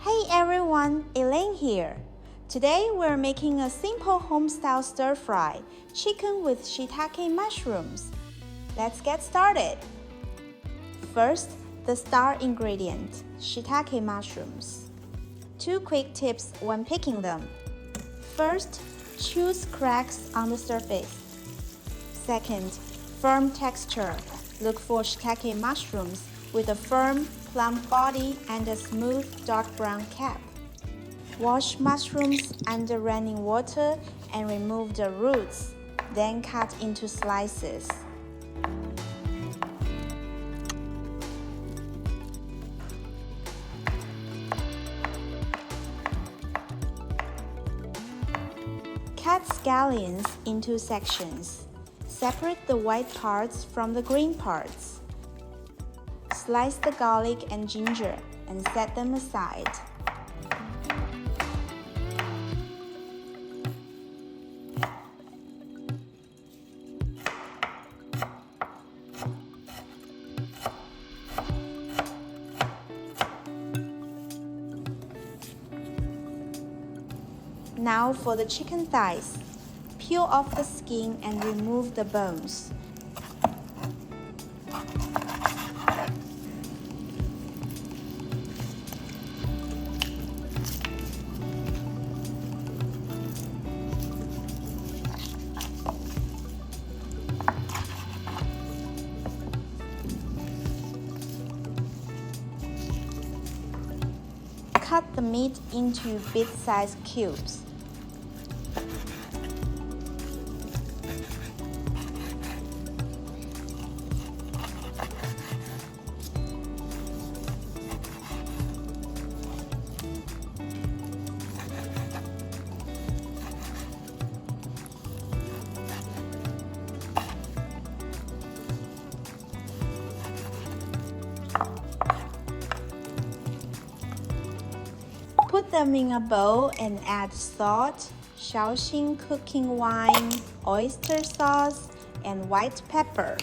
Hey everyone, Elaine here. Today we're making a simple home-style stir-fry, chicken with shiitake mushrooms. Let's get started. First, the star ingredient, shiitake mushrooms. 2 quick tips when picking them. First, choose cracks on the surface. Second, firm texture. Look for shiitake mushrooms with a firm, plump body and a smooth dark brown cap. Wash mushrooms under running water and remove the roots, then cut into slices. Cut scallions into sections. Separate the white parts from the green parts. Slice the garlic and ginger and set them aside. Now for the chicken thighs. Peel off the skin and remove the bones. Cut the meat into bit-sized cubes. Put them in a bowl and add salt, Shaoxing cooking wine, oyster sauce, and white pepper.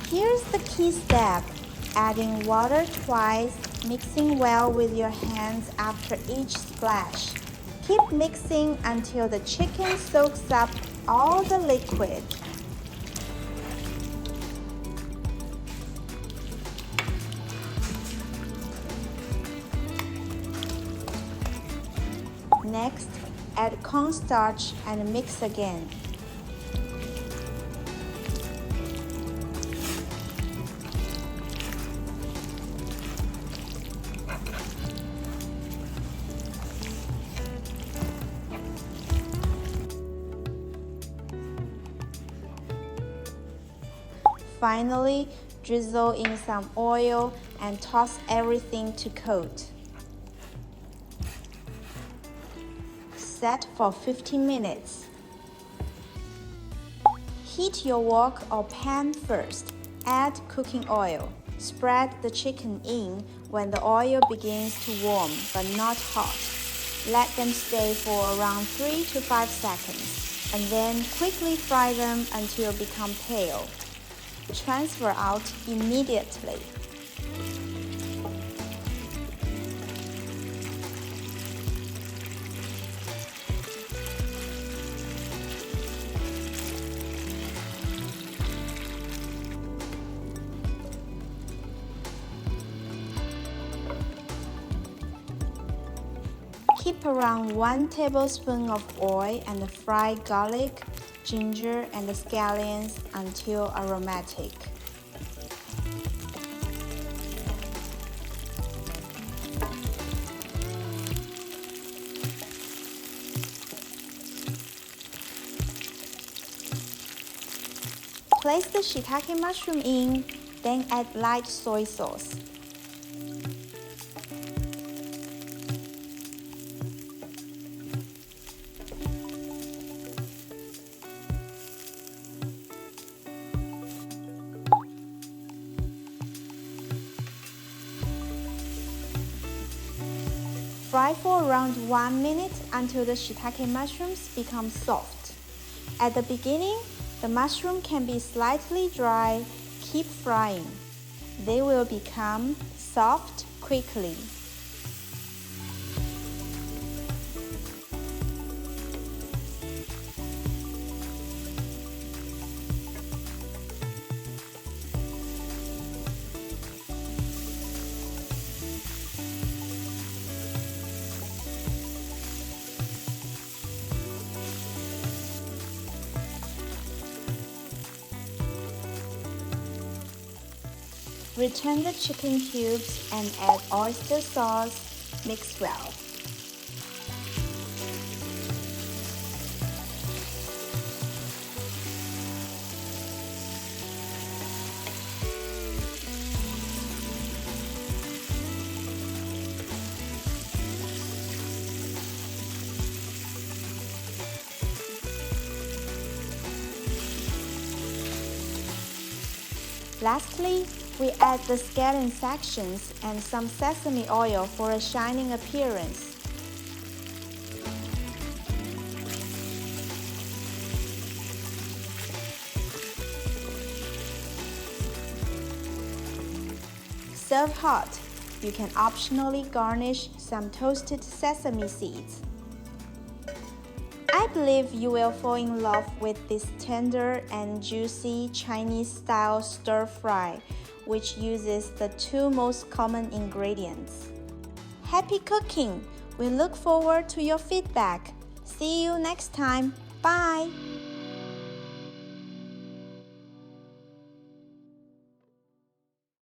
Here's the key step, adding water twice, mixing well with your hands after each splash. Keep mixing until the chicken soaks up all the liquid. Next, add cornstarch and mix again. Finally, drizzle in some oil and toss everything to coat. Set for 15 minutes. Heat your wok or pan first. Add cooking oil. Spread the chicken in when the oil begins to warm but not hot. Let them stay for around 3 to 5 seconds and then quickly fry them until become pale. Transfer out immediately. Keep around 1 tablespoon of oil and fry garlic, ginger, and the scallions until aromatic. Place the shiitake mushroom in, then add light soy sauce. Fry for around 1 minute until the shiitake mushrooms become soft. At the beginning, the mushroom can be slightly dry. Keep frying. They will become soft quickly. Return the chicken cubes and add oyster sauce. Mix well. Lastly, we add the scallion sections and some sesame oil for a shining appearance. Serve hot. You can optionally garnish some toasted sesame seeds. I believe you will fall in love with this tender and juicy Chinese-style stir-fry, which uses the two most common ingredients. Happy cooking! We look forward to your feedback. See you next time. Bye!